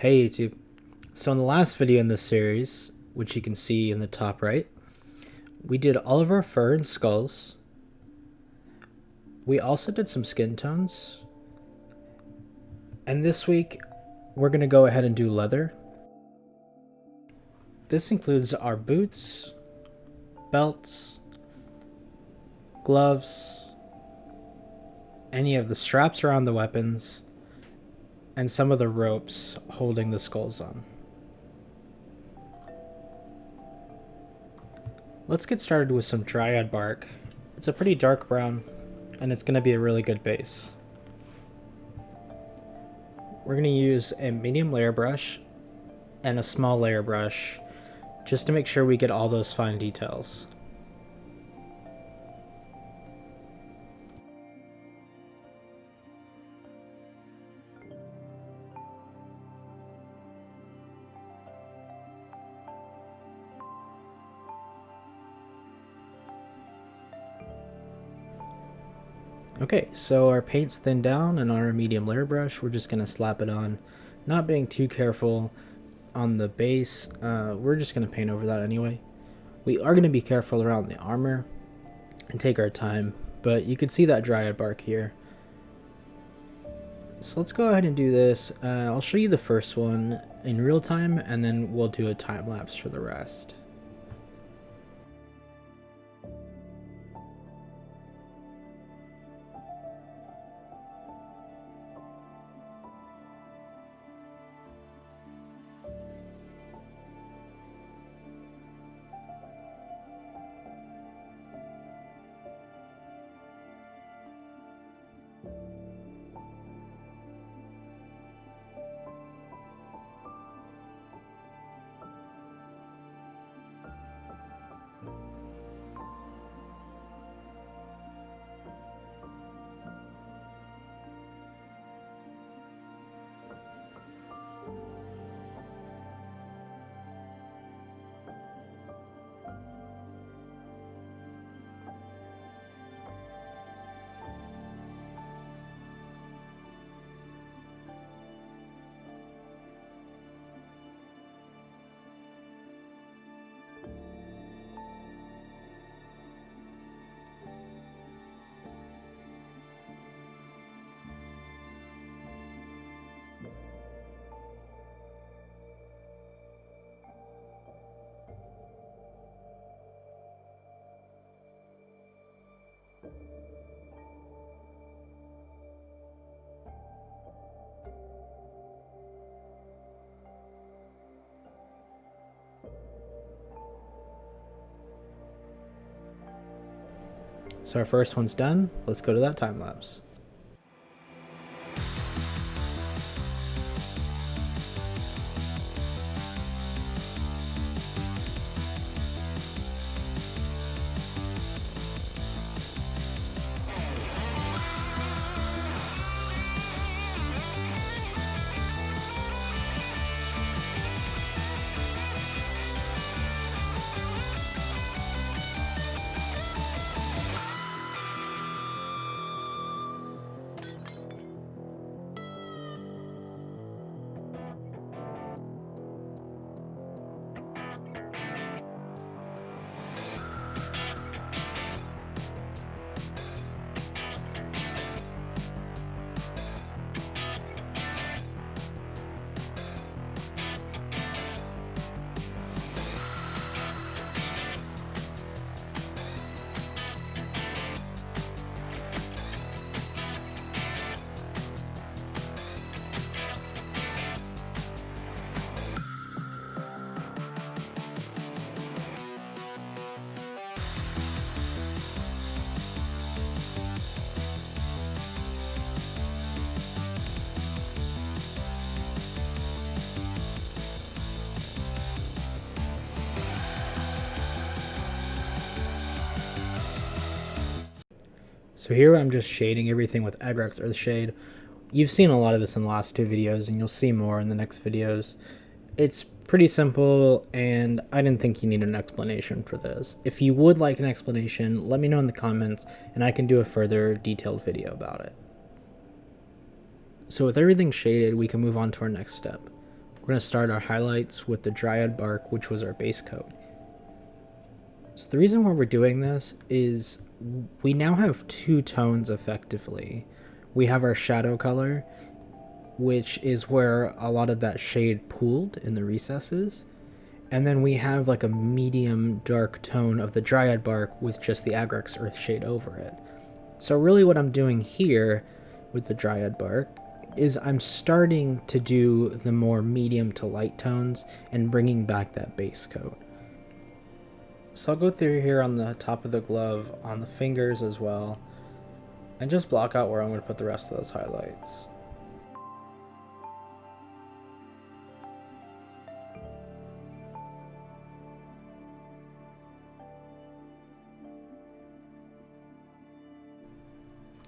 Hey YouTube. So in the last video in this series, which you can see in the top right, we did all of our fur and skulls. We also did some skin tones. And this week, we're going to go ahead and do leather. This includes our boots, belts, gloves, any of the straps around the weapons, and some of the ropes holding the skulls on. Let's get started with some Dryad bark. It's a pretty dark brown, and it's going to be a really good base. We're going to use a medium layer brush and a small layer brush just to make sure we get all those fine details. Okay, so our paint's thinned down, and on our medium layer brush, we're just going to slap it on, not being too careful on the base. We're just going to paint over that anyway. We are going to be careful around the armor and take our time, but you can see that Dryad bark here. So let's go ahead and do this. I'll show you the first one in real time, and then we'll do a time lapse for the rest. So our first one's done. Let's go to that time lapse. So here I'm just shading everything with Agrax Earthshade. You've seen a lot of this in the last two videos, and you'll see more in the next videos. It's pretty simple, and I didn't think you needed an explanation for this. If you would like an explanation, let me know in the comments, and I can do a further detailed video about it. So with everything shaded, we can move on to our next step. We're going to start our highlights with the Dryad bark, which was our base coat. So the reason why we're doing this is we now have two tones effectively. We have our shadow color, which is where a lot of that shade pooled in the recesses. And then we have like a medium dark tone of the Dryad bark with just the Agrax Earthshade over it. So really what I'm doing here with the Dryad bark is I'm starting to do the more medium to light tones and bringing back that base coat. So I'll go through here on the top of the glove, on the fingers as well, and just block out where I'm going to put the rest of those highlights.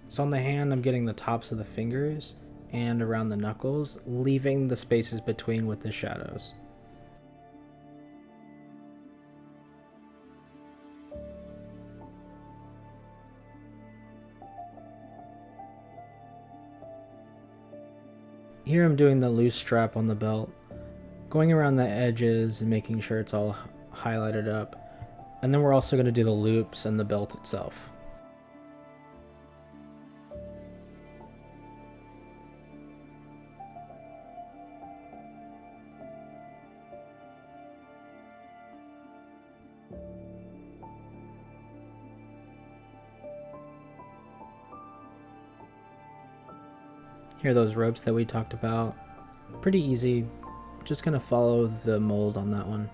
So on the hand, I'm getting the tops of the fingers and around the knuckles, leaving the spaces between with the shadows. Here I'm doing the loose strap on the belt, going around the edges and making sure it's all highlighted up. And then we're also going to do the loops and the belt itself. Here are those ropes that we talked about. Pretty easy. Just gonna follow the mold on that one.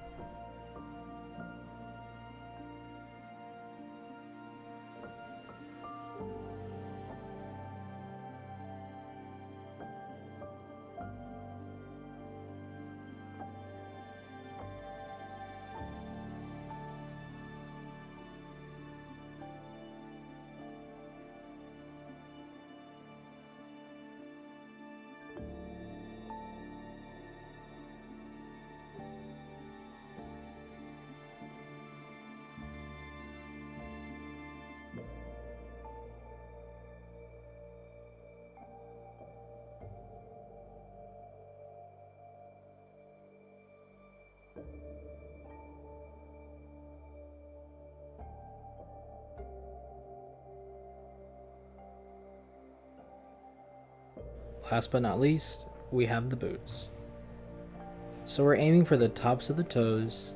Last but not least, we have the boots. So we're aiming for the tops of the toes,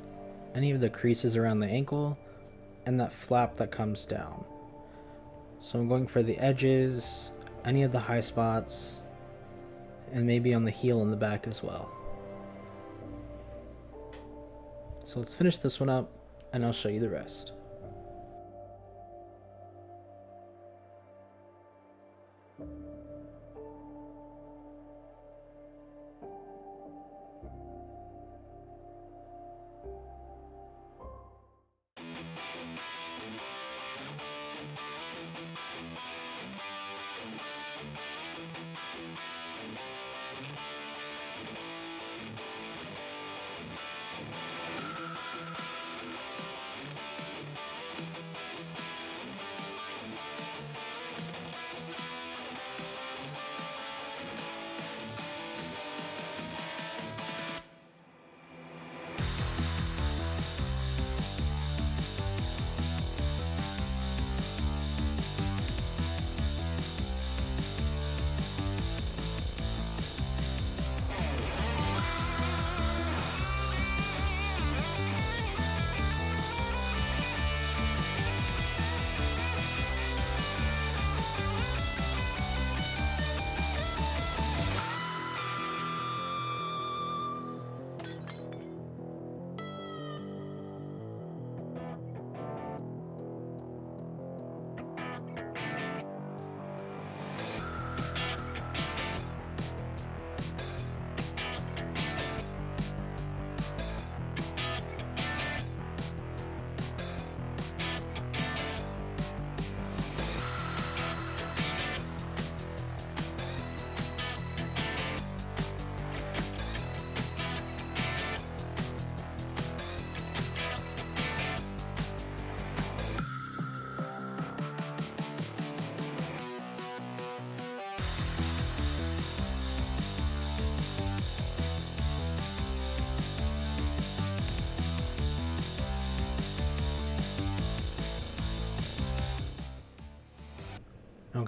any of the creases around the ankle, and that flap that comes down. So I'm going for the edges, any of the high spots, and maybe on the heel in the back as well. So let's finish this one up, and I'll show you the rest.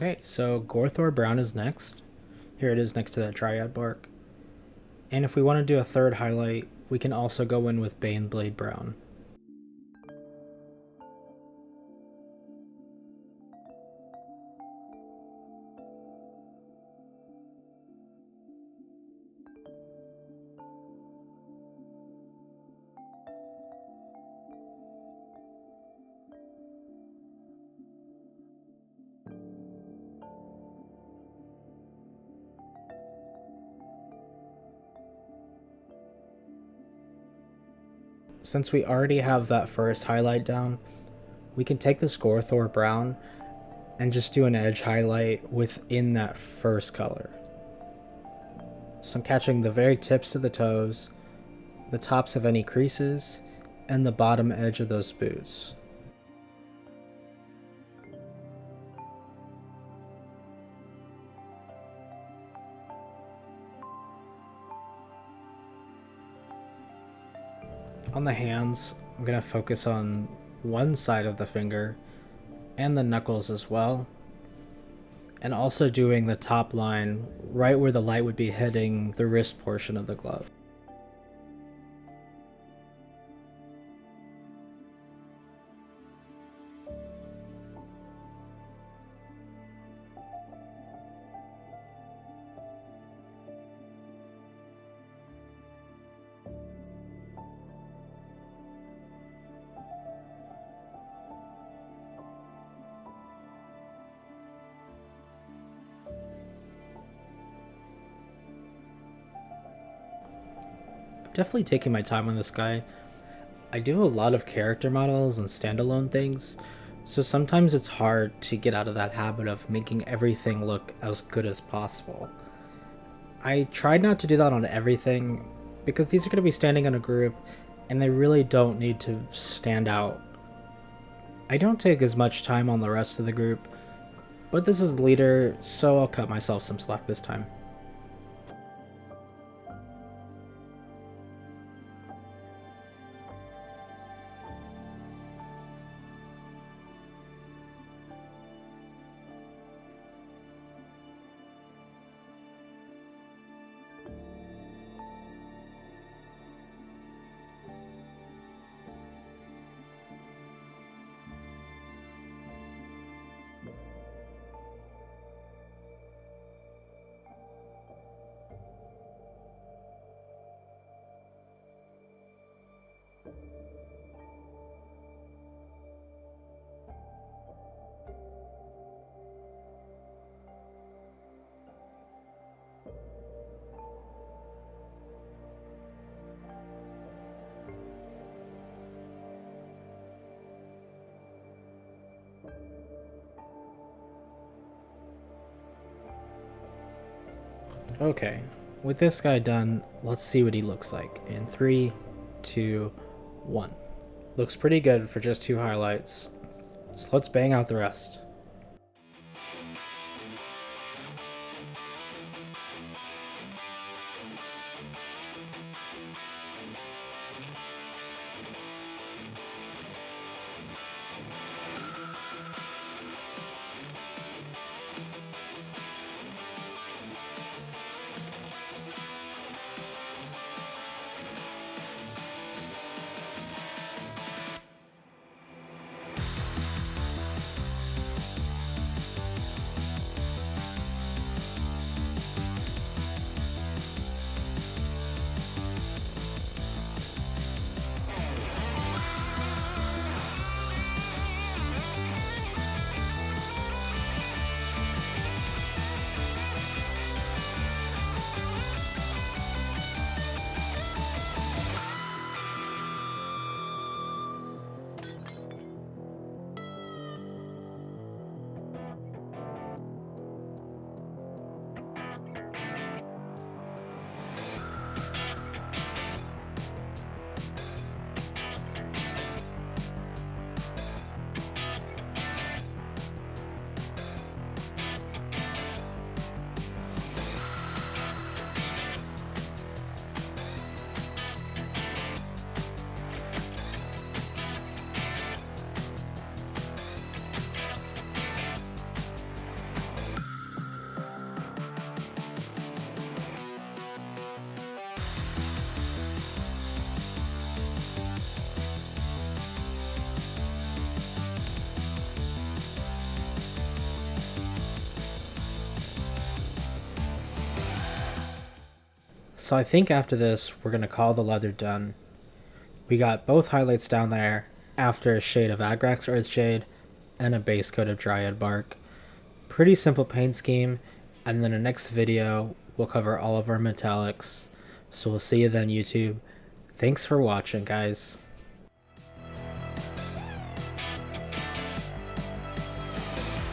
Okay, so Gorthor brown is next. Here it is next to that Dryad bark. And if we want to do a third highlight, we can also go in with Baneblade brown. Since we already have that first highlight down, we can take this Gorthor brown and just do an edge highlight within that first color. So I'm catching the very tips of the toes, the tops of any creases, and the bottom edge of those boots. On the hands, I'm going to focus on one side of the finger and the knuckles as well, and also doing the top line right where the light would be hitting the wrist portion of the glove. Definitely taking my time on this guy. I do a lot of character models and standalone things, so sometimes it's hard to get out of that habit of making everything look as good as possible. I tried not to do that on everything, because these are going to be standing in a group, and they really don't need to stand out. I don't take as much time on the rest of the group, but this is the leader, so I'll cut myself some slack this time. Okay, with this guy done, let's see what he looks like in 3, 2, 1. Looks pretty good for just 2 highlights, so let's bang out the rest. So I think after this, we're going to call the leather done. We got both highlights down there after a shade of Agrax Earthshade and a base coat of Dryad bark. Pretty simple paint scheme, and then in the next video, we'll cover all of our metallics. So we'll see you then, YouTube. Thanks for watching, guys.